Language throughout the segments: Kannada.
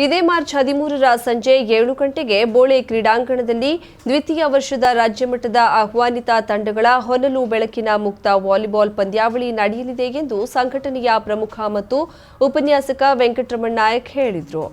ಇದೇ ಮಾರ್ಚ್ 13ರ ಸಂಜೆ 7 ಗಂಟೆಗೆ ಬೋಳೆ ಕ್ರೀಡಾಂಗಣದಲ್ಲಿ ದ್ವಿತೀಯ ವರ್ಷದ ರಾಜ್ಯಮಟ್ಟದ ಆಹ್ವಾನಿತ ತಂಡಗಳ ಹೊನಲು ಬೆಳಕಿನ ಮುಕ್ತ ವಾಲಿಬಾಲ್ ಪಂದ್ಯಾವಳಿ ನಡೆಯಲಿದೆ ಎಂದು ಸಂಘಟನೆಯ ಪ್ರಮುಖ ಮತ್ತು ಉಪನ್ಯಾಸಕ ವೆಂಕಟರಮಣ ನಾಯಕ್ ಹೇಳಿದರು.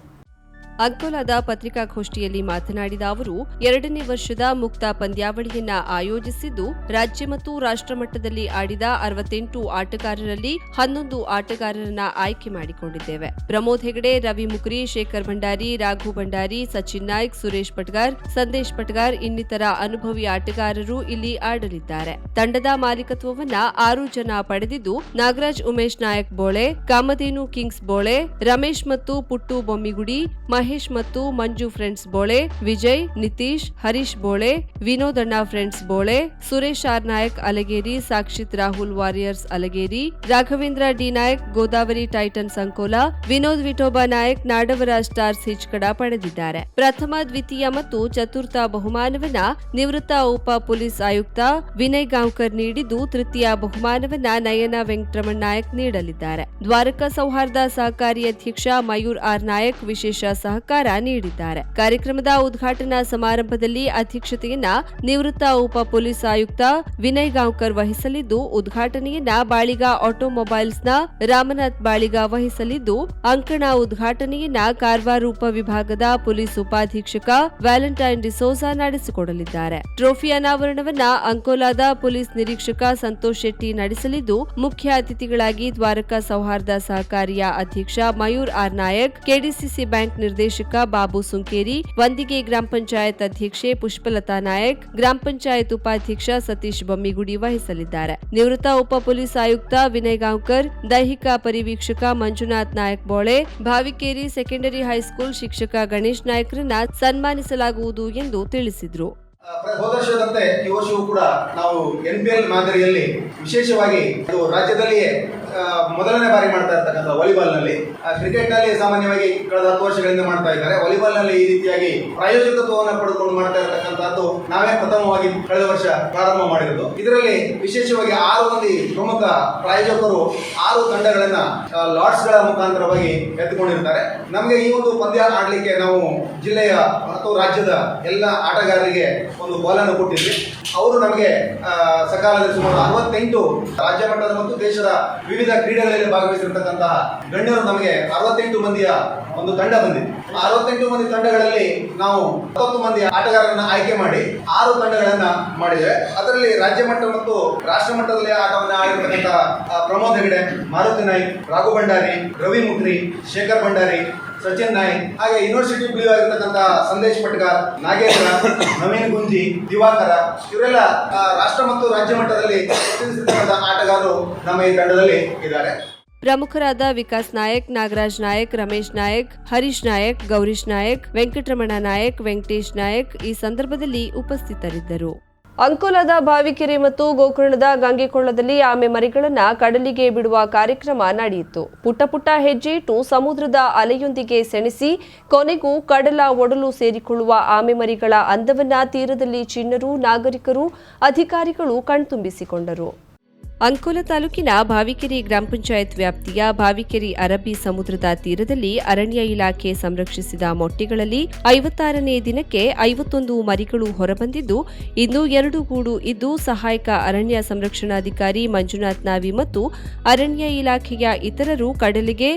ಅಂಕೋಲಾದ ಪತ್ರಿಕಾಗೋಷ್ಠಿಯಲ್ಲಿ ಮಾತನಾಡಿದ ಅವರು 2ನೇ ವರ್ಷದ ಮುಕ್ತ ಪಂದ್ಯಾವಳಿಯನ್ನ ಆಯೋಜಿಸಿದ್ದು ರಾಜ್ಯ ಮತ್ತು ರಾಷ್ಟ್ರಮಟ್ಟದಲ್ಲಿ ಆಡಿದ 68 ಆಟಗಾರರಲ್ಲಿ 11 ಆಟಗಾರರನ್ನ ಆಯ್ಕೆ ಮಾಡಿಕೊಂಡಿದ್ದೇವೆ. ಪ್ರಮೋದ್ ಹೆಗಡೆ, ರವಿ ಮುಕುರಿ, ಶೇಖರ್ ಭಂಡಾರಿ, ರಾಘು ಭಂಡಾರಿ, ಸಚಿನ್ ನಾಯ್ಕ್, ಸುರೇಶ್ ಪಟ್ಗಾರ್, ಸಂದೇಶ್ ಪಟ್ಗಾರ್ ಇನ್ನಿತರ ಅನುಭವಿ ಆಟಗಾರರು ಇಲ್ಲಿ ಆಡಲಿದ್ದಾರೆ. ತಂಡದ ಮಾಲೀಕತ್ವವನ್ನ 6 ಜನ ಪಡೆದಿದ್ದು ನಾಗರಾಜ್ ಉಮೇಶ್ ನಾಯಕ್ ಬೋಳೆ, ಕಾಮಧೇನು ಕಿಂಗ್ಸ್ ಬೋಳೆ, ರಮೇಶ್ ಮತ್ತು ಪುಟ್ಟು ಬೊಮ್ಮಿಗುಡಿ, ಮಹೇಶ್ ಮತ್ತು ಮಂಜು ಫ್ರೆಂಡ್ಸ್ ಬೋಳೆ, ವಿಜಯ್, ನಿತೀಶ್, ಹರೀಶ್ ಬೋಳೆ, ವಿನೋದ್ ಅಣ್ಣ friends Bole, Suresh R Nayak Alageri, Sakshith Rahul warriors Alageri, Raghavendra D Nayak Godavari titans Ankola, Vinod Vithoba Nayak Nadavara stars Hichkad ಪಡೆದಿದ್ದಾರೆ. ಪ್ರಥಮ, ದ್ವಿತೀಯ ಮತ್ತು ಚತುರ್ಥ ಬಹುಮಾನವನ್ನ ನಿವೃತ್ತ ಉಪ ಪೊಲೀಸ್ ಆಯುಕ್ತ ವಿನಯ್ ಗಾಂವ್ಕರ್ ನೀಡಿದ್ದು, ತೃತೀಯ ಬಹುಮಾನವನ್ನ ನಯನ ವೆಂಕಟರಮಣ ನಾಯಕ್ ನೀಡಲಿದ್ದಾರೆ. ದ್ವಾರಕಾ ಸೌಹಾರ್ದ ಸಹಕಾರಿ ಅಧ್ಯಕ್ಷ ಮಯೂರ್ ಆರ್ ನಾಯಕ್ ವಿಶೇಷ ಸಹಕಾರ ನೀಡಿದ್ದಾರೆ. ಕಾರ್ಯಕ್ರಮದ ಉದ್ಘಾಟನಾ ಸಮಾರಂಭದಲ್ಲಿ ಅಧ್ಯಕ್ಷತೆಯನ್ನ ನಿವೃತ್ತ ಉಪ ಪೊಲೀಸ್ ಆಯುಕ್ತ ವಿನಯ್ ಗಾಂವ್ಕರ್ ವಹಿಸಲಿದ್ದು, ಉದ್ಘಾಟನೆಯನ್ನ ಬಾಳಿಗ ಆಟೋಮೊಬೈಲ್ಸ್ನ ರಾಮನಾಥ್ ಬಾಳಿಗ ವಹಿಸಲಿದ್ದು, ಅಂಕಣ ಉದ್ಘಾಟನೆಯನ್ನ ಕಾರವಾರ ಉಪವಿಭಾಗದ ಪೊಲೀಸ್ ಉಪಾಧೀಕ್ಷಕ ವ್ಯಾಲೆಂಟೈನ್ ಡಿಸೋಜಾ ನಡೆಸಿಕೊಡಲಿದ್ದಾರೆ. ಟ್ರೋಫಿ ಅನಾವರಣವನ್ನ ಅಂಕೋಲಾದ ಪೊಲೀಸ್ ನಿರೀಕ್ಷಕ ಸಂತೋಷ್ ಶೆಟ್ಟಿ ನಡೆಸಲಿದ್ದು, ಮುಖ್ಯ ಅತಿಥಿಗಳಾಗಿ ದ್ವಾರಕಾ ಸೌಹಾರ್ದ ಸಹಕಾರಿಯ ಅಧ್ಯಕ್ಷ Mayur R Nayak, KDCC bank ನಿರ್ದೇಶಕ ಬಾಬು ಸುಂಕೇರಿ, ವಂದಿಗೆ ಗ್ರಾಮ ಪಂಚಾಯತ್ ಅಧ್ಯಕ್ಷೆ ಪುಷ್ಪಲತಾ ನಾಯಕ್, ಗ್ರಾಮ ಪಂಚಾಯತ್ ಉಪಾಧ್ಯಕ್ಷ ಸತೀಶ್ ಬೊಮ್ಮಿಗುಡಿ ವಹಿಸಲಿದ್ದಾರೆ. ನಿವೃತ್ತ ಉಪ ಪೊಲೀಸ್ ಆಯುಕ್ತ ವಿನಯ್ ಗಾಂವ್ಕರ್, ದೈಹಿಕ ಪರಿವೀಕ್ಷಕ ಮಂಜುನಾಥ್ ನಾಯಕ್ ಬೋಳೆ, ಭಾವಿಕೇರಿ ಸೆಕೆಂಡರಿ ಹೈಸ್ಕೂಲ್ ಶಿಕ್ಷಕ ಗಣೇಶ್ ನಾಯಕ್ರನ್ನ ಸನ್ಮಾನಿಸಲಾಗುವುದು ಎಂದು ತಿಳಿಸಿದರು. ಹೋದ ವರ್ಷದಂತೆ ಈ ವರ್ಷವೂ ಕೂಡ ನಾವು NPL ಮಾದರಿಯಲ್ಲಿ ವಿಶೇಷವಾಗಿ ರಾಜ್ಯದಲ್ಲಿಯೇ ಮೊದಲನೇ ಬಾರಿ ಮಾಡ್ತಾ ಇರ್ತಕ್ಕಂಥ ವಾಲಿಬಾಲ್ ನಲ್ಲಿ, ಕ್ರಿಕೆಟ್ ನಲ್ಲಿ ಸಾಮಾನ್ಯವಾಗಿ ಕಳೆದ 10 ವರ್ಷಗಳಿಂದ ಮಾಡ್ತಾ ಇದ್ದಾರೆ. ವಾಲಿಬಾಲ್ ನಲ್ಲಿ ಈ ರೀತಿಯಾಗಿ ಪ್ರಾಯೋಜಕತ್ವವನ್ನು ಪಡೆದುಕೊಂಡು ಮಾಡ್ತಾ ಇರತಕ್ಕಂಥದ್ದು ನಾವೇ ಪ್ರಥಮವಾಗಿ ಕಳೆದ ವರ್ಷ ಪ್ರಾರಂಭ ಮಾಡಿರೋದು. ಇದರಲ್ಲಿ ವಿಶೇಷವಾಗಿ 6 ಮಂದಿ ಪ್ರಮುಖ ಪ್ರಾಯೋಜಕರು 6 ತಂಡಗಳನ್ನ ಲಾರ್ಡ್ಸ್ ಗಳ ಮುಖಾಂತರವಾಗಿ ಎತ್ತುಕೊಂಡಿರ್ತಾರೆ. ನಮಗೆ ಈ ಒಂದು ಪಂದ್ಯ ಆಡಲಿಕ್ಕೆ ನಾವು ಜಿಲ್ಲೆಯ ಮತ್ತು ರಾಜ್ಯದ ಎಲ್ಲ ಆಟಗಾರರಿಗೆ ಒಂದು ಬಾಲನ್ನು ಕೊಟ್ಟಿದ್ವಿ. ಅವರು ನಮಗೆ ಸಕಾಲದಲ್ಲಿ ಸುಮಾರು 68 ರಾಜ್ಯ ಮಟ್ಟದ ಮತ್ತು ದೇಶದ ವಿವಿಧ ಕ್ರೀಡೆಗಳಲ್ಲಿ ಭಾಗವಹಿಸಿರ್ತಕ್ಕಂತಹ ಗಣ್ಯರು ನಮಗೆ 68 ಮಂದಿಯ ಒಂದು ತಂಡ ಬಂದಿದೆ. 68 ಮಂದಿ ತಂಡಗಳಲ್ಲಿ ನಾವು 10 ಮಂದಿ ಆಟಗಾರರನ್ನ ಆಯ್ಕೆ ಮಾಡಿ 6 ತಂಡಗಳನ್ನ ಮಾಡಿದ್ದೇವೆ. ಅದರಲ್ಲಿ ರಾಜ್ಯ ಮಟ್ಟ ಮತ್ತು ರಾಷ್ಟ್ರ ಮಟ್ಟದಲ್ಲಿ ಆಟವನ್ನು ಆಡಿರ್ತಕ್ಕಂತಹ ಪ್ರಮೋದ್ ಹೆಗಡೆ, ಮಾರುತಿ ನಾಯ್ಕ್, ರಾಘು ಭಂಡಾರಿ, ರವಿ ಮುಕ್ರಿ, ಶೇಖರ್ ಭಂಡಾರಿ, ಸಚಿನ್ ನಾಯ್ಕ್, ಹಾಗೆ ಯೂನಿವರ್ಸಿಟಿ ಪ್ಲೇಯರ್ ಆಗಿರ್ತಕ್ಕಂತಹ ಸಂದೇಶ್ ಪಟ್ಗಾರ್, ನಾಗೇಂದ್ರ, ನವೀನ್ ಗುಂಜಿ, ದಿವಾಕರ ಇವರೆಲ್ಲ ರಾಷ್ಟ್ರ ಮತ್ತು ರಾಜ್ಯ ಮಟ್ಟದಲ್ಲಿ ಪ್ರತಿನಿಧಿಸಿರ್ತಕ್ಕಂತಹ ಆಟಗಾರರು ನಮ್ಮ ಈ ತಂಡದಲ್ಲಿ ಇದ್ದಾರೆ. ಪ್ರಮುಖರಾದ ವಿಕಾಸ್ ನಾಯಕ್, ನಾಗರಾಜ್ ನಾಯಕ್, ರಮೇಶ್ ನಾಯಕ್, ಹರೀಶ್ ನಾಯಕ್, ಗೌರೀಶ್ ನಾಯಕ್, ವೆಂಕಟರಮಣ ನಾಯಕ್, ವೆಂಕಟೇಶ್ ನಾಯಕ್ ಈ ಸಂದರ್ಭದಲ್ಲಿ ಉಪಸ್ಥಿತರಿದ್ದರು. ಅಂಕೋಲಾದ ಭಾವಿಕೆರೆ ಮತ್ತು ಗೋಕರ್ಣದ ಗಂಗೆಕೊಳ್ಳದಲ್ಲಿ ಆಮೆ ಮರಿಗಳನ್ನು ಕಡಲಿಗೆ ಬಿಡುವ ಕಾರ್ಯಕ್ರಮ ನಡೆಯಿತು. ಪುಟ್ಟ ಪುಟ್ಟ ಹೆಜ್ಜೆ ಇಟ್ಟು ಸಮುದ್ರದ ಅಲೆಯೊಂದಿಗೆ ಸೆಣಸಿ ಕೊನೆಗೂ ಕಡಲ ಒಡಲು ಸೇರಿಕೊಳ್ಳುವ ಆಮೆ ಮರಿಗಳ ಅಂದವನ್ನ ತೀರದಲ್ಲಿ ಚಿಣ್ಣರು, ನಾಗರಿಕರು, ಅಧಿಕಾರಿಗಳು ಕಣ್ತುಂಬಿಸಿಕೊಂಡರು. ಅಂಕೋಲಾ ತಾಲೂಕಿನ ಭಾವಿಕೆರೆ ಗ್ರಾಮ ಪಂಚಾಯತ್ ವ್ಯಾಪ್ತಿಯ ಭಾವಿಕೆರೆ ಅರಬ್ಬಿ ಸಮುದ್ರದ ತೀರದಲ್ಲಿ ಅರಣ್ಯ ಇಲಾಖೆ ಸಂರಕ್ಷಿಸಿದ ಮೊಟ್ಟೆಗಳಲ್ಲಿ 56ನೇ ದಿನಕ್ಕೆ 51 ಮರಿಗಳು ಹೊರಬಂದಿದ್ದು, ಇಂದು 2 ಗೂಡು ಇದ್ದು ಸಹಾಯಕ ಅರಣ್ಯ ಸಂರಕ್ಷಣಾಧಿಕಾರಿ ಮಂಜುನಾಥ್ ನಾವಿ ಮತ್ತು ಅರಣ್ಯ ಇಲಾಖೆಯ ಇತರರು ಕಡಲಿಗೆ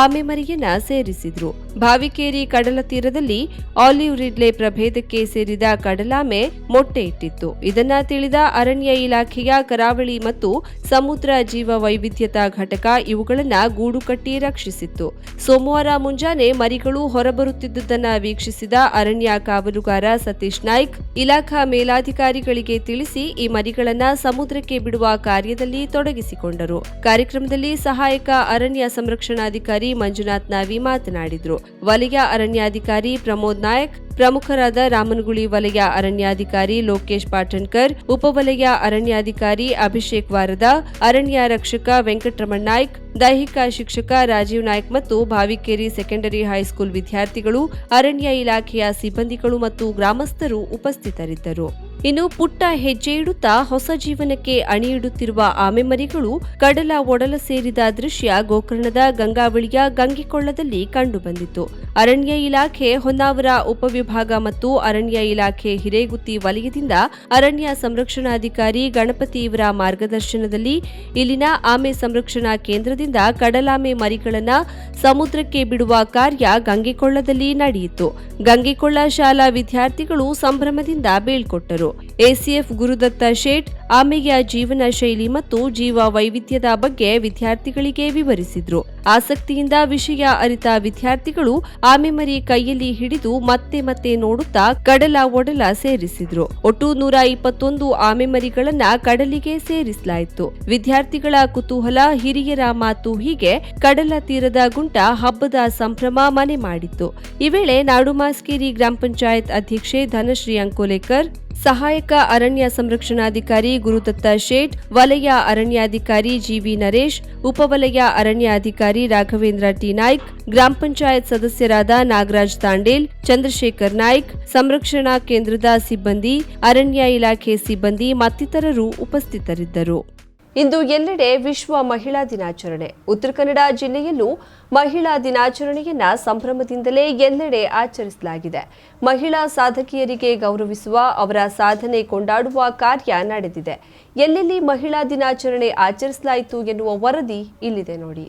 ಆಮೆ ಮರಿಯನ್ನ ಸೇರಿಸಿದ್ರು. ಭಾವಿಕೇರಿ ಕಡಲ ತೀರದಲ್ಲಿ ಆಲಿವ್ ರಿಡ್ಲೆ ಪ್ರಭೇದಕ್ಕೆ ಸೇರಿದ ಕಡಲಾಮೆ ಮೊಟ್ಟೆ ಇಟ್ಟಿತ್ತು. ಇದನ್ನ ತಿಳಿದ ಅರಣ್ಯ ಇಲಾಖೆಯ ಕರಾವಳಿ ಮತ್ತು ಸಮುದ್ರ ಜೀವ ವೈವಿಧ್ಯತಾ ಘಟಕ ಇವುಗಳನ್ನ ಗೂಡು ಕಟ್ಟಿ ರಕ್ಷಿಸಿತ್ತು. ಸೋಮವಾರ ಮುಂಜಾನೆ ಮರಿಗಳು ಹೊರಬರುತ್ತಿದ್ದುದನ್ನು ವೀಕ್ಷಿಸಿದ ಅರಣ್ಯ ಕಾವಲುಗಾರ ಸತೀಶ್ ನಾಯ್ಕ್ ಇಲಾಖಾ ಮೇಲಾಧಿಕಾರಿಗಳಿಗೆ ತಿಳಿಸಿ ಈ ಮರಿಗಳನ್ನ ಸಮುದ್ರಕ್ಕೆ ಬಿಡುವ ಕಾರ್ಯದಲ್ಲಿ ತೊಡಗಿಸಿಕೊಂಡರು. ಕಾರ್ಯಕ್ರಮದಲ್ಲಿ ಸಹಾಯಕ ಅರಣ್ಯ ಸಂರಕ್ಷಣಾಧಿಕಾರಿ ಮಂಜುನಾಥ್ ನಾವಿ ಮಾತನಾಡಿದರು. ವಲಯ ಅರಣ್ಯಾಧಿಕಾರಿ ಪ್ರಮೋದ್ ನಾಯಕ್, ಪ್ರಮುಖರಾದ ರಾಮನಗುಳಿ ವಲಯ ಅರಣ್ಯಾಧಿಕಾರಿ ಲೋಕೇಶ್ ಪಾಟಣ್ಕರ್, ಉಪವಲಯ ಅರಣ್ಯಾಧಿಕಾರಿ ಅಭಿಷೇಕ್ ವಾರದ, ಅರಣ್ಯ ರಕ್ಷಕ ವೆಂಕಟರಮಣ ನಾಯ್ಕ್, ದೈಹಿಕ ಶಿಕ್ಷಕ ರಾಜೀವ್ ನಾಯ್ಕ್ ಮತ್ತು ಭಾವಿಕೇರಿ ಸೆಕೆಂಡರಿ ಹೈಸ್ಕೂಲ್ ವಿದ್ಯಾರ್ಥಿಗಳು, ಅರಣ್ಯ ಇಲಾಖೆಯ ಸಿಬ್ಬಂದಿಗಳು ಮತ್ತು ಗ್ರಾಮಸ್ಥರು ಉಪಸ್ಥಿತರಿದ್ದರು. ಇನ್ನು ಪುಟ್ಟ ಹೆಜ್ಜೆ ಇಡುತ್ತಾ ಹೊಸ ಜೀವನಕ್ಕೆ ಅಣಿಯಿಡುತ್ತಿರುವ ಆಮೆ ಮರಿಗಳು ಕಡಲ ಒಡಲ ಸೇರಿದ ದೃಶ್ಯ ಗೋಕರ್ಣದ ಗಂಗಾವಳಿಯ ಗಂಗಿಕೊಳ್ಳದಲ್ಲಿ ಕಂಡುಬಂದಿತು. ಅರಣ್ಯ ಇಲಾಖೆ ಹೊನ್ನಾವರ ಉಪವಿಭಾಗ ಮತ್ತು ಅರಣ್ಯ ಇಲಾಖೆ ಹಿರೇಗುತ್ತಿ ವಲಯದಿಂದ ಅರಣ್ಯ ಸಂರಕ್ಷಣಾಧಿಕಾರಿ ಗಣಪತಿ ಇವರ ಮಾರ್ಗದರ್ಶನದಲ್ಲಿ ಇಲ್ಲಿನ ಆಮೆ ಸಂರಕ್ಷಣಾ ಕೇಂದ್ರದಿಂದ ಕಡಲಾಮೆ ಮರಿಗಳನ್ನು ಸಮುದ್ರಕ್ಕೆ ಬಿಡುವ ಕಾರ್ಯ ಗಂಗಿಕೊಳ್ಳದಲ್ಲಿ ನಡೆಯಿತು. ಗಂಗಿಕೊಳ್ಳ ಶಾಲಾ ವಿದ್ಯಾರ್ಥಿಗಳು ಸಂಭ್ರಮದಿಂದ ಬೀಳ್ಕೊಟ್ಟರು. ಎಸಿಎಫ್ ಗುರುದತ್ತ ಶೇಟ್ ಆಮೆಯ ಜೀವನ ಶೈಲಿ ಮತ್ತು ಜೀವ ವೈವಿಧ್ಯದ ಬಗ್ಗೆ ವಿದ್ಯಾರ್ಥಿಗಳಿಗೆ ವಿವರಿಸಿದ್ರು. ಆಸಕ್ತಿಯಿಂದ ವಿಷಯ ಅರಿತ ವಿದ್ಯಾರ್ಥಿಗಳು ಆಮೆ ಮರಿ ಕೈಯಲ್ಲಿ ಹಿಡಿದು ಮತ್ತೆ ಮತ್ತೆ ನೋಡುತ್ತಾ ಕಡಲ ಒಡಲ ಸೇರಿಸಿದ್ರು. ಒಟ್ಟು 121 ಆಮೆ ಮರಿಗಳನ್ನ ಕಡಲಿಗೆ ಸೇರಿಸಲಾಯಿತು. ವಿದ್ಯಾರ್ಥಿಗಳ ಕುತೂಹಲ, ಹಿರಿಯರ ಮಾತು ಹೀಗೆ ಕಡಲ ತೀರದ ಗುಂಟ ಹಬ್ಬದ ಸಂಭ್ರಮ ಮನೆ ಮಾಡಿತ್ತು. ಈ ವೇಳೆ ನಾಡುಮಾಸ್ಕೇರಿ ಗ್ರಾಮ ಪಂಚಾಯತ್ ಅಧ್ಯಕ್ಷೆ ಧನಶ್ರೀ ಅಂಕೋಲೇಕರ್, ಸಹಾಯಕ ಅರಣ್ಯ ಸಂರಕ್ಷಣಾಧಿಕಾರಿ ಗುರುದತ್ತ ಶೇಟ್, ವಲಯ ಅರಣ್ಯಾಧಿಕಾರಿ ಜಿವಿ ನರೇಶ್, ಉಪವಲಯ ಅರಣ್ಯಾಧಿಕಾರಿ ರಾಘವೇಂದ್ರ ಟಿ ನಾಯ್ಕ್, ಗ್ರಾಮ ಪಂಚಾಯತ್ ಸದಸ್ಯರಾದ ನಾಗರಾಜ್ ತಾಂಡೇಲ್, ಚಂದ್ರಶೇಖರ್ ನಾಯ್ಕ್, ಸಂರಕ್ಷಣಾ ಕೇಂದ್ರದ ಸಿಬ್ಬಂದಿ, ಅರಣ್ಯ ಇಲಾಖೆ ಸಿಬ್ಬಂದಿ ಮತ್ತಿತರರು ಉಪಸ್ಥಿತರಿದ್ದರು. ಇಂದು ಎಲ್ಲೆಡೆ ವಿಶ್ವ ಮಹಿಳಾ ದಿನಾಚರಣೆ. ಉತ್ತರ ಕನ್ನಡ ಜಿಲ್ಲೆಯಲ್ಲೂ ಮಹಿಳಾ ದಿನಾಚರಣೆಯನ್ನ ಸಂಭ್ರಮದಿಂದಲೇ ಎಲ್ಲೆಡೆ ಆಚರಿಸಲಾಗಿದೆ. ಮಹಿಳಾ ಸಾಧಕಿಯರಿಗೆ ಗೌರವಿಸುವ, ಅವರ ಸಾಧನೆ ಕೊಂಡಾಡುವ ಕಾರ್ಯ ನಡೆದಿದೆ. ಎಲ್ಲೆಲ್ಲಿ ಮಹಿಳಾ ದಿನಾಚರಣೆ ಆಚರಿಸಲಾಯಿತು ಎನ್ನುವ ವರದಿ ಇಲ್ಲಿದೆ ನೋಡಿ.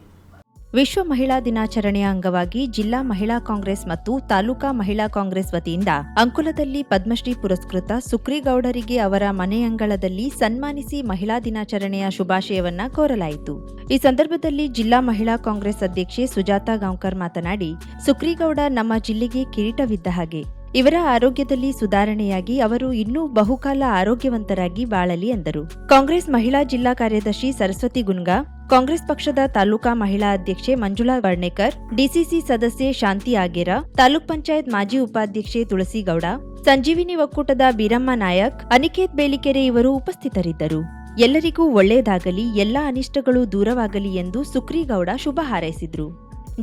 ವಿಶ್ವ ಮಹಿಳಾ ದಿನಾಚರಣೆಯ ಅಂಗವಾಗಿ ಜಿಲ್ಲಾ ಮಹಿಳಾ ಕಾಂಗ್ರೆಸ್ ಮತ್ತು ತಾಲೂಕಾ ಮಹಿಳಾ ಕಾಂಗ್ರೆಸ್ ವತಿಯಿಂದ ಅಂಕೋಲದಲ್ಲಿ ಪದ್ಮಶ್ರೀ ಪುರಸ್ಕೃತ ಸುಕ್ರಿಗೌಡರಿಗೆ ಅವರ ಮನೆಯಂಗಳದಲ್ಲಿ ಸನ್ಮಾನಿಸಿ ಮಹಿಳಾ ದಿನಾಚರಣೆಯ ಶುಭಾಶಯವನ್ನ ಕೋರಲಾಯಿತು. ಈ ಸಂದರ್ಭದಲ್ಲಿ ಜಿಲ್ಲಾ ಮಹಿಳಾ ಕಾಂಗ್ರೆಸ್ ಅಧ್ಯಕ್ಷೆ ಸುಜಾತಾ ಗಾಂವ್ಕರ್ ಮಾತನಾಡಿ, ಸುಕ್ರಿಗೌಡ ನಮ್ಮ ಜಿಲ್ಲೆಗೆ ಕಿರೀಟವಿದ್ದ ಹಾಗೆ. ಇವರ ಆರೋಗ್ಯದಲ್ಲಿ ಸುಧಾರಣೆಯಾಗಿ ಅವರು ಇನ್ನೂ ಬಹುಕಾಲ ಆರೋಗ್ಯವಂತರಾಗಿ ಬಾಳಲಿ ಎಂದರು. ಕಾಂಗ್ರೆಸ್ ಮಹಿಳಾ ಜಿಲ್ಲಾ ಕಾರ್ಯದರ್ಶಿ ಸರಸ್ವತಿ ಗುನ್ಗಾ, ಕಾಂಗ್ರೆಸ್ ಪಕ್ಷದ ತಾಲೂಕಾ ಮಹಿಳಾ ಅಧ್ಯಕ್ಷೆ ಮಂಜುಳಾ ವರ್ಣೇಕರ್, ಡಿಸಿಸಿ ಸದಸ್ಯೆ ಶಾಂತಿ ಆಗೇರ, ತಾಲೂಕ್ ಪಂಚಾಯತ್ ಮಾಜಿ ಉಪಾಧ್ಯಕ್ಷೆ ತುಳಸಿಗೌಡ, ಸಂಜೀವಿನಿ ಒಕ್ಕೂಟದ ಬೀರಮ್ಮ ನಾಯಕ್, ಅನಿಕೇತ್ ಬೇಲಿಕೆರೆ ಇವರು ಉಪಸ್ಥಿತರಿದ್ದರು. ಎಲ್ಲರಿಗೂ ಒಳ್ಳೆಯದಾಗಲಿ, ಎಲ್ಲಾ ಅನಿಷ್ಟಗಳು ದೂರವಾಗಲಿ ಎಂದು ಸುಕ್ರಿಗೌಡ ಶುಭ ಹಾರೈಸಿದ್ರು.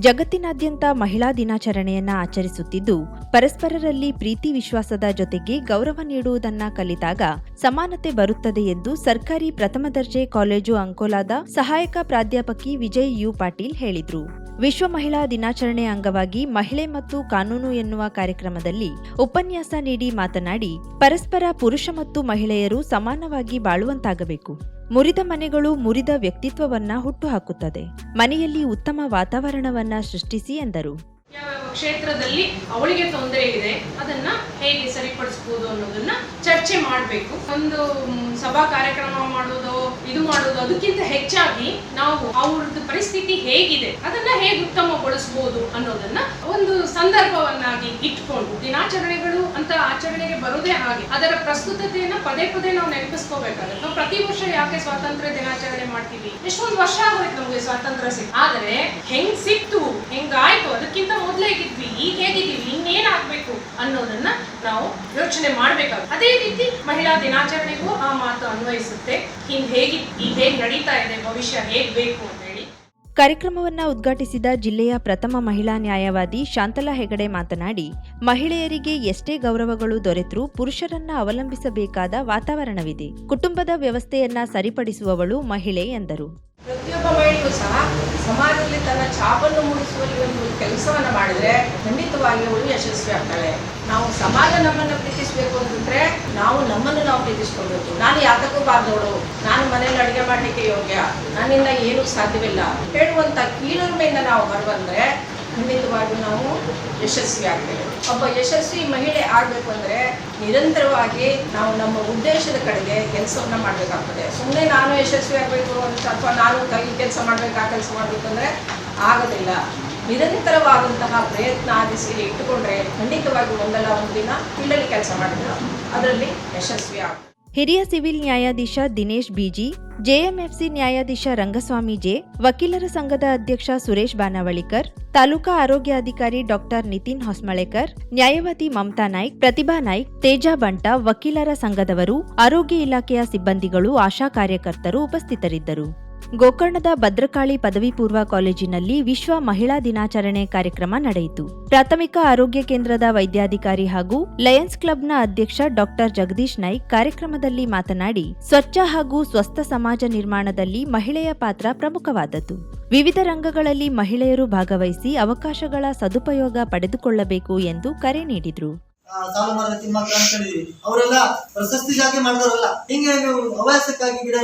ಜಗತ್ತಿನಾದ್ಯಂತ ಮಹಿಳಾ ದಿನಾಚರಣೆಯನ್ನ ಆಚರಿಸುತ್ತಿದ್ದು, ಪರಸ್ಪರರಲ್ಲಿ ಪ್ರೀತಿ ವಿಶ್ವಾಸದ ಜೊತೆಗೆ ಗೌರವ ನೀಡುವುದನ್ನ ಕಲಿತಾಗ ಸಮಾನತೆ ಬರುತ್ತದೆ ಎಂದು ಸರ್ಕಾರಿ ಪ್ರಥಮ ದರ್ಜೆ ಕಾಲೇಜು ಅಂಕೋಲಾದ ಸಹಾಯಕ ಪ್ರಾಧ್ಯಾಪಕಿ ವಿಜಯ್ ಯು ಪಾಟೀಲ್ ಹೇಳಿದ್ರು. ವಿಶ್ವ ಮಹಿಳಾ ದಿನಾಚರಣೆ ಅಂಗವಾಗಿ ಮಹಿಳೆ ಮತ್ತು ಕಾನೂನು ಎನ್ನುವ ಕಾರ್ಯಕ್ರಮದಲ್ಲಿ ಉಪನ್ಯಾಸ ನೀಡಿ ಮಾತನಾಡಿ, ಪರಸ್ಪರ ಪುರುಷ ಮತ್ತು ಮಹಿಳೆಯರು ಸಮಾನವಾಗಿ ಬಾಳುವಂತಾಗಬೇಕು. ಮುರಿದ ಮನೆಗಳು ಮುರಿದ ವ್ಯಕ್ತಿತ್ವವನ್ನ ಹುಟ್ಟುಹಾಕುತ್ತದೆ. ಮನೆಯಲ್ಲಿ ಉತ್ತಮ ವಾತಾವರಣವನ್ನ ಸೃಷ್ಟಿಸಿ ಎಂದರು. ಯಾವ ಕ್ಷೇತ್ರದಲ್ಲಿ ಅವಳಿಗೆ ತೊಂದರೆ ಇದೆ ಅದನ್ನ ಹೇಗೆ ಸರಿಪಡಿಸಬಹುದು ಅನ್ನೋದನ್ನ ಚರ್ಚೆ ಮಾಡಬೇಕು. ಒಂದು ಸಭಾ ಕಾರ್ಯಕ್ರಮ ಮಾಡೋದು ಅದಕ್ಕಿಂತ ಹೆಚ್ಚಾಗಿ ನಾವು ಅವ್ರದ್ದು ಪರಿಸ್ಥಿತಿ ಹೇಗಿದೆ ಅದನ್ನ ಹೇಗೆ ಉತ್ತಮಗೊಳಿಸಬಹುದು ಅನ್ನೋದನ್ನ ಒಂದು ಸಂದರ್ಭವನ್ನಾಗಿ ಇಟ್ಕೊಂಡು ದಿನಾಚರಣೆಗಳು ಅಂತ ಆಚರಣೆಗೆ ಬರೋದೇ ಹಾಗೆ ಅದರ ಪ್ರಸ್ತುತತೆಯನ್ನ ಪದೇ ಪದೇ ನಾವು ನೆನಪಿಸ್ಕೋಬೇಕಾಗುತ್ತೆ. ನಾವು ಪ್ರತಿ ವರ್ಷ ಯಾಕೆ ಸ್ವಾತಂತ್ರ್ಯ ದಿನಾಚರಣೆ ಮಾಡ್ತೀವಿ? ಎಷ್ಟೊಂದು ವರ್ಷ ಆಗೋಯ್ತು ನಮಗೆ ಸ್ವಾತಂತ್ರ್ಯ ಸಿಕ್ತು, ಆದ್ರೆ ಹೆಂಗ್ ಸಿಕ್ತು, ಹೆಂಗಾಯ್ತು, ಅದಕ್ಕಿಂತ ಮೊದಲೇ ಇದ್ವಿ, ಈಗ ಹೇಗಿದ್ದೀವಿ, ಇನ್ನೇನಾಗಬೇಕು ಅನ್ನೋದನ್ನ ನಾವು ಯೋಚನೆ ಮಾಡಬೇಕಾಗುತ್ತೆ. ಅದೇ ರೀತಿ ಮಹಿಳಾ ದಿನಾಚರಣೆಗೂ ಆ ಮಾತು ಅನ್ವಯಿಸುತ್ತೆ. ಈಗ ಹೇಗೆ ನಡೀತಾ ಇದೆ, ಭವಿಷ್ಯ ಹೇಗ್ ಬೇಕು ಅಂತ ಹೇಳಿ. ಕಾರ್ಯಕ್ರಮವನ್ನ ಉದ್ಘಾಟಿಸಿದ ಜಿಲ್ಲೆಯ ಪ್ರಥಮ ಮಹಿಳಾ ನ್ಯಾಯವಾದಿ ಶಾಂತಲಾ ಹೆಗಡೆ ಮಾತನಾಡಿ, ಮಹಿಳೆಯರಿಗೆ ಎಷ್ಟೇ ಗೌರವಗಳು ದೊರೆತರೂ ಪುರುಷರನ್ನ ಅವಲಂಬಿಸಬೇಕಾದ ವಾತಾವರಣವಿದೆ. ಕುಟುಂಬದ ವ್ಯವಸ್ಥೆಯನ್ನ ಸರಿಪಡಿಸುವವಳು ಮಹಿಳೆ ಎಂದರು. ಪ್ರತಿಯೊಬ್ಬ ಮಹಿಳೆಯೂ ಸಹ ಸಮಾಜದಲ್ಲಿ ತನ್ನ ಛಾಪನ್ನು ಮೂಡಿಸುವಲ್ಲಿ ಒಂದು ಕೆಲಸವನ್ನ ಮಾಡಿದ್ರೆ ಖಂಡಿತವಾಗಿ ಅವಳು ಯಶಸ್ವಿ ಆಗ್ತಾಳೆ. ನಾವು ಸಮಾಜ ನಮ್ಮನ್ನು ಪ್ರೀತಿಸಬೇಕು ಅಂತಂದ್ರೆ ನಾವು ನಮ್ಮನ್ನು ನಾವು ಪ್ರೀತಿಸ್ಕೊಳ್ಬೇಕು. ನಾನು ಯಾತಕ್ಕೂ ಬಾರ್ದವಳು, ನಾನು ಮನೇಲಿ ಅಡುಗೆ ಮಾಡಲಿಕ್ಕೆ ಯೋಗ್ಯ, ನನ್ನಿಂದ ಏನೂ ಸಾಧ್ಯವಿಲ್ಲ ಹೇಳುವಂತ ಕೀಳರಿಮೆಯಿಂದ ನಾವು ಹೊರಬಂದ್ರೆ ಖಂಡಿತವಾಗಿ ನಾವು ಯಶಸ್ವಿ ಆಗ್ತೇವೆ. ಒಬ್ಬ ಯಶಸ್ವಿ ಮಹಿಳೆ ಆಗಬೇಕು ಅಂದರೆ ನಿರಂತರವಾಗಿ ನಾವು ನಮ್ಮ ಉದ್ದೇಶದ ಕಡೆಗೆ ಕೆಲಸವನ್ನು ಮಾಡಬೇಕಾಗ್ತದೆ. ಸುಮ್ಮನೆ ನಾನು ಯಶಸ್ವಿ ಆಗಬೇಕು ಅಂತ ಅಥವಾ ನಾನು ಈ ಕೆಲಸ ಮಾಡಬೇಕು, ಆ ಕೆಲಸ ಮಾಡಬೇಕು ಅಂದರೆ ಆಗೋದಿಲ್ಲ. ನಿರಂತರವಾದಂತಹ ಪ್ರಯತ್ನ ಆದಿಸಿ ಇಟ್ಟುಕೊಂಡ್ರೆ ಖಂಡಿತವಾಗಿ ಒಂದಲ್ಲ ಒಂದು ದಿನ ಇಲ್ಲಲ್ಲಿ ಕೆಲಸ ಮಾಡಿದ್ರೆ ಅದರಲ್ಲಿ ಯಶಸ್ವಿ ಆಗ್ತದೆ. ಹಿರಿಯ ಸಿವಿಲ್ ನ್ಯಾಯಾಧೀಶ ದಿನೇಶ್ ಬಿಜಿ, ಜೆಎಂಎಫ್ಸಿ ನ್ಯಾಯಾಧೀಶ ರಂಗಸ್ವಾಮಿ ಜೆ, ವಕೀಲರ ಸಂಘದ ಅಧ್ಯಕ್ಷ ಸುರೇಶ್ ಬಾನಾವಳಿಕರ್, ತಾಲೂಕಾ ಆರೋಗ್ಯಾಧಿಕಾರಿ ಡಾಕ್ಟರ್ ನಿತಿನ್ ಹೊಸ್ಮಳೇಕರ್, ನ್ಯಾಯವಾದಿ ಮಮತಾ ನಾಯ್ಕ್, ಪ್ರತಿಭಾ ನಾಯ್ಕ್, ತೇಜಾ ಬಂಟ, ವಕೀಲರ ಸಂಘದವರು, ಆರೋಗ್ಯ ಇಲಾಖೆಯ ಸಿಬ್ಬಂದಿಗಳು, ಆಶಾ ಕಾರ್ಯಕರ್ತರು ಉಪಸ್ಥಿತರಿದ್ದರು. ಗೋಕರ್ಣದ ಭದ್ರಕಾಳಿ ಪದವಿ ಪೂರ್ವ ಕಾಲೇಜಿನಲ್ಲಿ ವಿಶ್ವ ಮಹಿಳಾ ದಿನಾಚರಣೆ ಕಾರ್ಯಕ್ರಮ ನಡೆಯಿತು. ಪ್ರಾಥಮಿಕ ಆರೋಗ್ಯ ಕೇಂದ್ರದ ವೈದ್ಯಾಧಿಕಾರಿ ಹಾಗೂ ಲಯನ್ಸ್ ಕ್ಲಬ್ನ ಅಧ್ಯಕ್ಷ ಡಾಕ್ಟರ್ ಜಗದೀಶ್ ನಾಯ್ಕ್ ಕಾರ್ಯಕ್ರಮದಲ್ಲಿ ಮಾತನಾಡಿ, ಸ್ವಚ್ಛ ಹಾಗೂ ಸ್ವಸ್ಥ ಸಮಾಜ ನಿರ್ಮಾಣದಲ್ಲಿ ಮಹಿಳೆಯ ಪಾತ್ರ ಪ್ರಮುಖವಾದದ್ದು. ವಿವಿಧ ರಂಗಗಳಲ್ಲಿ ಮಹಿಳೆಯರು ಭಾಗವಹಿಸಿ ಅವಕಾಶಗಳ ಸದುಪಯೋಗ ಪಡೆದುಕೊಳ್ಳಬೇಕು ಎಂದು ಕರೆ ನೀಡಿದರು. ಸಾಲು ಮರದ ತಿಮ್ಮಕ್ಕ ಅಂತ ಹೇಳಿದ್ವಿ, ಅವರೆಲ್ಲ ಪ್ರಶಸ್ತಿಗಾಗಿ ಮಾಡಿದವರಲ್ಲ. ಹಿಂಗೆ ನೀವು ಹವ್ಯಾಸಕ್ಕಾಗಿ ಗಿಡ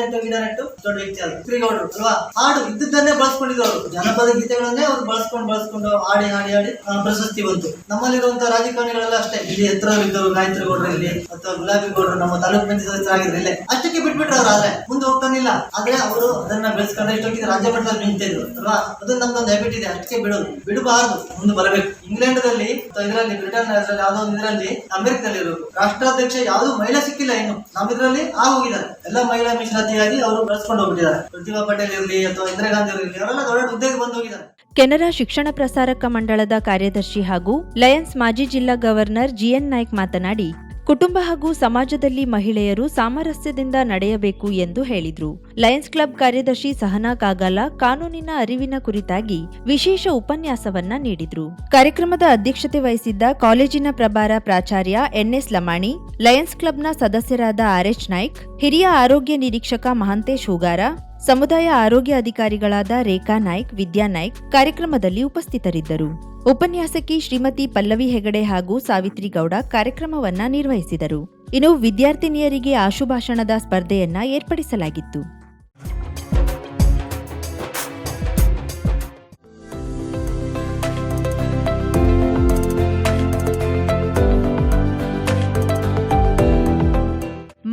ನೆಟ್ಟು ದೊಡ್ಡ ವ್ಯಕ್ತಿ ಅಲ್ಲ ಶ್ರೀಗೌಡರು ಅಲ್ವಾ. ಹಾಡು ಇದ್ದದ್ದನ್ನೇ ಬಳಸ್ಕೊಂಡಿದ್ದವರು, ಜನಪದ ಗೀತೆಗಳನ್ನೇ ಅವ್ರು ಬಳಸ್ಕೊಂಡು ಹಾಡಿ ಪ್ರಶಸ್ತಿ ಬಂತು. ನಮ್ಮಲ್ಲಿರುವಂತಹ ರಾಜಕಾರಣಿಗಳೆಲ್ಲ ಅಷ್ಟೇ, ಇಲ್ಲಿ ಎತ್ತರವಿದ್ದವರು ಗಾಯತ್ರಿ ಗೌಡರು ಇರಲಿ ಅಥವಾ ಗುಲಾಬಿ ಗೌಡರು ನಮ್ಮ ತಾಲೂಕು ಪಂಚಾಯತ್ ಸದಸ್ಯರಾಗಿದ್ರು, ಇಲ್ಲೇ ಅಷ್ಟಕ್ಕೆ ಬಿಟ್ಬಿಟ್ರು ಅವ್ರು. ಆದ್ರೆ ಮುಂದೆ ಹೋಗ್ತಾನಿಲ್ಲ. ಆದ್ರೆ ಅವರು ಅದನ್ನ ಬೆಳೆಸ್ಕೊಂಡ್ರೆ ಇಷ್ಟೊಂದು ರಾಜ್ಯ ಮಟ್ಟದಲ್ಲಿ ನಿಂತಿದ್ರು ಅಲ್ವಾ. ಅದು ನಮ್ದೊಂದು ಹ್ಯಾಬಿಟ್ ಇದೆ, ಅಷ್ಟಕ್ಕೆ ಬಿಡಬಾರದು, ಮುಂದೆ ಬರಬೇಕು. ಇಂಗ್ಲೆಂಡ್ದಲ್ಲಿ ಇದರಲ್ಲಿ ಬ್ರಿಟನ್ ಯಾವ್ದೋ ಇದರಲ್ಲಿ ಅಮೆರಿಕದಲ್ಲಿ ಇರೋದು ರಾಷ್ಟ್ರಾಧ್ಯಕ್ಷ ಯಾವ್ದು ಮಹಿಳಾ ಸಿಕ್ಕಿಲ್ಲ ಇನ್ನು. ನಮ್ಮಿದ್ರಲ್ಲಿ ಹೋಗಿದ್ದಾರೆ, ಎಲ್ಲ ಮಹಿಳಾ ಮೀಸಲಾತಿಯಾಗಿ ಅವರು ಬೆಳೆಸ್ಕೊಂಡು ಹೋಗ್ಬಿಟ್ಟಿದ್ದಾರೆ. ಪ್ರತಿಭಾ ಪಟೇಲ್ ಇರಲಿ ಅಥವಾ ಇಂದಿರಾ ಗಾಂಧಿ ಇರಲಿ, ಅವರೆಲ್ಲ ದೊಡ್ಡ ಹುದ್ದೆಗೆ ಬಂದು ಹೋಗಿದ್ದಾರೆ. ಕೆನರಾ ಶಿಕ್ಷಣ ಪ್ರಸಾರಕ ಮಂಡಳದ ಕಾರ್ಯದರ್ಶಿ ಹಾಗೂ ಲಯನ್ಸ್ ಮಾಜಿ ಜಿಲ್ಲಾ ಗವರ್ನರ್ ಜಿಎನ್ ನಾಯ್ಕ್ ಮಾತನಾಡಿ, ಕುಟುಂಬ ಹಾಗೂ ಸಮಾಜದಲ್ಲಿ ಮಹಿಳೆಯರು ಸಾಮರಸ್ಯದಿಂದ ನಡೆಯಬೇಕು ಎಂದು ಹೇಳಿದರು. ಲಯನ್ಸ್ ಕ್ಲಬ್ ಕಾರ್ಯದರ್ಶಿ ಸಹನಾ ಕಾಗಾಲ ಕಾನೂನಿನ ಅರಿವಿನ ಕುರಿತಾಗಿ ವಿಶೇಷ ಉಪನ್ಯಾಸವನ್ನ ನೀಡಿದರು. ಕಾರ್ಯಕ್ರಮದ ಅಧ್ಯಕ್ಷತೆ ವಹಿಸಿದ್ದ ಕಾಲೇಜಿನ ಪ್ರಭಾರ ಪ್ರಾಚಾರ್ಯ ಎನ್ಎಸ್ ಲಮಾಣಿ, ಲಯನ್ಸ್ ಕ್ಲಬ್ನ ಸದಸ್ಯರಾದ ಆರ್ಎಚ್ ನಾಯ್ಕ್, ಹಿರಿಯ ಆರೋಗ್ಯ ನಿರೀಕ್ಷಕ ಮಹಾಂತೇಶ್ ಹೂಗಾರ, ಸಮುದಾಯ ಆರೋಗ್ಯ ಅಧಿಕಾರಿಗಳಾದ ರೇಖಾ ನಾಯ್ಕ್, ವಿದ್ಯಾ ನಾಯ್ಕ್ ಕಾರ್ಯಕ್ರಮದಲ್ಲಿ ಉಪಸ್ಥಿತರಿದ್ದರು. ಉಪನ್ಯಾಸಕಿ ಶ್ರೀಮತಿ ಪಲ್ಲವಿ ಹೆಗಡೆ ಹಾಗೂ ಸಾವಿತ್ರಿ ಗೌಡ ಕಾರ್ಯಕ್ರಮವನ್ನ ನಿರ್ವಹಿಸಿದರು. ಇನ್ನು ವಿದ್ಯಾರ್ಥಿನಿಯರಿಗೆ ಆಶುಭಾಷಣದ ಸ್ಪರ್ಧೆಯನ್ನ ಏರ್ಪಡಿಸಲಾಗಿತ್ತು.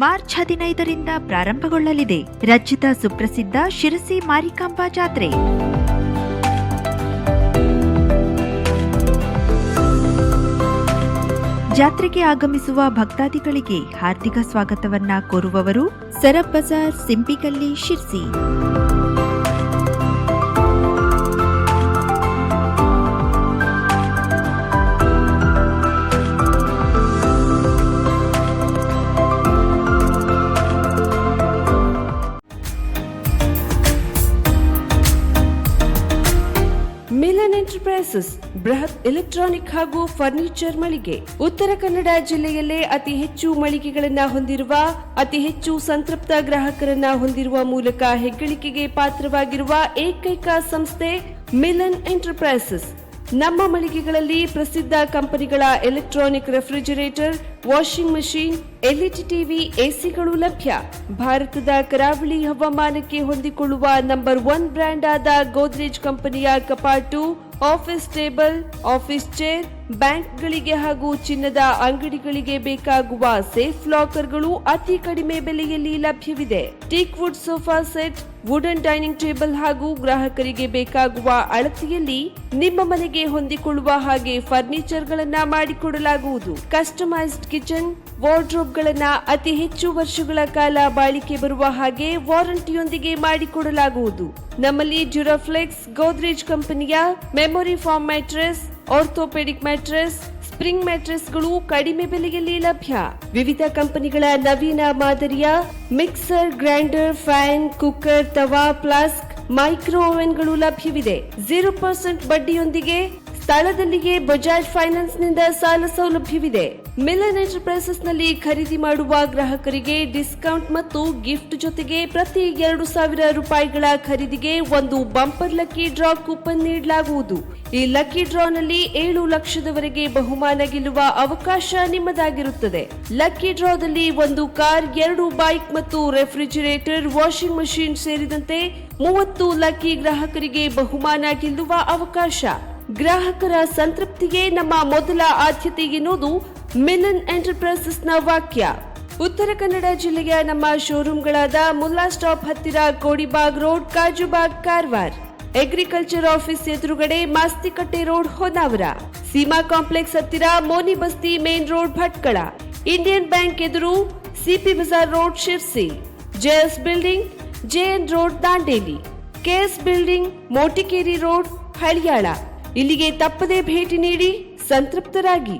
ಮಾರ್ಚ್ 15ರಿಂದ ಪ್ರಾರಂಭಗೊಳ್ಳಲಿದೆ ರಾಜ್ಯದ ಸುಪ್ರಸಿದ್ಧ ಶಿರಸಿ ಮಾರಿಕಾಂಬಾ ಜಾತ್ರೆ. ಜಾತ್ರೆಗೆ ಆಗಮಿಸುವ ಭಕ್ತಾದಿಗಳಿಗೆ ಹಾರ್ದಿಕ ಸ್ವಾಗತವನ್ನ ಕೋರುವವರು ಸರಬ್ ಬಜಾರ್, ಸಿಂಪಿಕಲ್ಲಿ, ಶಿರ್ಸಿ. ಮಿಲನ್ ಎಂಟರ್ಪ್ರೈಸಸ್ ಬೃಹತ್ ಎಲೆಕ್ಟ್ರಾನಿಕ್ ಹಾಗೂ ಫರ್ನಿಚರ್ ಮಳಿಗೆ. ಉತ್ತರ ಕನ್ನಡ ಜಿಲ್ಲೆಯಲ್ಲೇ ಅತಿ ಹೆಚ್ಚು ಮಳಿಗೆಗಳನ್ನ ಹೊಂದಿರುವ, ಅತಿ ಹೆಚ್ಚು ಸಂತೃಪ್ತ ಗ್ರಾಹಕರನ್ನ ಹೊಂದಿರುವ ಮೂಲಕ ಹೆಗ್ಗಳಿಕೆಗೆ ಪಾತ್ರವಾಗಿರುವ ಏಕೈಕ ಸಂಸ್ಥೆ ಮಿಲನ್ ಎಂಟರ್ಪ್ರೈಸಸ್. ನಮ್ಮ ಮಳಿಗೆಗಳಲ್ಲಿ ಪ್ರಸಿದ್ಧ ಕಂಪನಿಗಳ electronic refrigerator, washing machine, LED TV, ಎಸಿಗಳು ಲಭ್ಯ. ಭಾರತದ ಕರಾವಳಿ ಹವಾಮಾನಕ್ಕೆ ಹೊಂದಿಕೊಳ್ಳುವ ನಂಬರ್ 1 ಬ್ರ್ಯಾಂಡ್ ಆದ ಗೋದ್ರೇಜ್ ಕಂಪನಿಯ ಕಪಾಟು, ಆಫೀಸ್ ಟೇಬಲ್, ಆಫೀಸ್ ಚೇರ್, ಬ್ಯಾಂಕ್ಗಳಿಗೆ ಹಾಗೂ ಚಿನ್ನದ ಅಂಗಡಿಗಳಿಗೆ ಬೇಕಾಗುವ ಸೇಫ್ ಲಾಕರ್ಗಳು ಅತಿ ಕಡಿಮೆ ಬೆಲೆಯಲ್ಲಿ ಲಭ್ಯವಿದೆ. Teak wood sofa set, wooden dining table ಹಾಗೂ ಗ್ರಾಹಕರಿಗೆ ಬೇಕಾಗುವ ಅಳತೆಯಲ್ಲಿ ನಿಮ್ಮ ಮನೆಗೆ ಹೊಂದಿಕೊಳ್ಳುವ ಹಾಗೆ ಫರ್ನಿಚರ್ಗಳನ್ನ ಮಾಡಿಕೊಡಲಾಗುವುದು. ಕಸ್ಟಮೈಸ್ಡ್ ಕಿಚನ್, ವಾರ್ಡ್ರೋಬ್ಗಳನ್ನ ಅತಿ ಹೆಚ್ಚು ವರ್ಷಗಳ ಕಾಲ ಬಾಳಿಕೆ ಬರುವ ಹಾಗೆ ವಾರಂಟಿಯೊಂದಿಗೆ ಮಾಡಿಕೊಡಲಾಗುವುದು. ನಮ್ಮಲ್ಲಿ ಡ್ಯೂರಾಫ್ಲೆಕ್ಸ್, ಗೋದ್ರೇಜ್ ಕಂಪನಿಯ memory foam mattress, orthopaedic mattress, spring ಮ್ಯಾಟ್ರೆಸ್ಗಳು ಕಡಿಮೆ ಬೆಲೆಯಲ್ಲಿ ಲಭ್ಯ. ವಿವಿಧ ಕಂಪನಿಗಳ ನವೀನ ಮಾದರಿಯ mixer, grinder, fan, cooker, tawa, flask, micro ಓವೆನ್ಗಳು ಲಭ್ಯವಿದೆ. 0% ಬಡ್ಡಿಯೊಂದಿಗೆ ಸ್ಥಳದಲ್ಲಿಯೇ ಬಜಾಜ್ ಫೈನಾನ್ಸ್ ನಿಂದ ಸಾಲ ಸೌಲಭ್ಯವಿದೆ. ಮಿಲನ್ ಎಂಟರ್ಪ್ರೈಸಸ್ ನಲ್ಲಿ ಖರೀದಿ ಮಾಡುವ ಗ್ರಾಹಕರಿಗೆ ಡಿಸ್ಕೌಂಟ್ ಮತ್ತು ಗಿಫ್ಟ್ ಜೊತೆಗೆ ಪ್ರತಿ 2,000 ರೂಪಾಯಿಗಳ ಖರೀದಿಗೆ ಒಂದು ಬಂಪರ್ ಲಕ್ಕಿ ಡ್ರಾ ಕೂಪನ್ ನೀಡಲಾಗುವುದು. ಈ ಲಕ್ಕಿ ಡ್ರಾನಲ್ಲಿ 7 ಲಕ್ಷದವರೆಗೆ ಬಹುಮಾನ ಗೆಲ್ಲುವ ಅವಕಾಶ ನಿಮ್ಮದಾಗಿರುತ್ತದೆ. ಲಕ್ಕಿ ಡ್ರಾದಲ್ಲಿ 1 ಕಾರ್, 2 ಬೈಕ್ ಮತ್ತು ರೆಫ್ರಿಜರೇಟರ್, ವಾಷಿಂಗ್ ಮಷೀನ್ ಸೇರಿದಂತೆ 30 ಲಕ್ಕಿ ಗ್ರಾಹಕರಿಗೆ ಬಹುಮಾನ ಗೆಲ್ಲುವ ಅವಕಾಶ. ಗ್ರಾಹಕರ ಸಂತೃಪ್ತಿಗೆ ನಮ್ಮ ಮೊದಲ ಆದ್ಯತೆ ಎನ್ನುವುದು ಮಿಲನ್ ಎಂಟರ್ಪ್ರೈಸಸ್ನ ವಾಕ್ಯ. ಉತ್ತರ ಕನ್ನಡ ಜಿಲ್ಲೆಯ ನಮ್ಮ ಶೋರೂಮ್ಗಳಾದ ಮುಲ್ಲಾ ಸ್ಟಾಪ್ ಹತ್ತಿರ Kodibag road, Kajubag, Karwar. Agriculture office ಎದುರುಗಡೆ ಮಾಸ್ತಿಕಟ್ಟೆ ರೋಡ್, ಹೊನ್ನಾವರ. ಸೀಮಾ ಕಾಂಪ್ಲೆಕ್ಸ್ ಹತ್ತಿರ Moni Basti main road, Bhatkal. Indian bank ಎದುರು CP Bazar road, Sirsi. JS building, JN road, Dandeli. KS building, Motikeri road, Haliyal. ಇಲ್ಲಿಗೆ ತಪ್ಪದೇ ಭೇಟಿ ನೀಡಿ ಸಂತೃಪ್ತರಾಗಿ.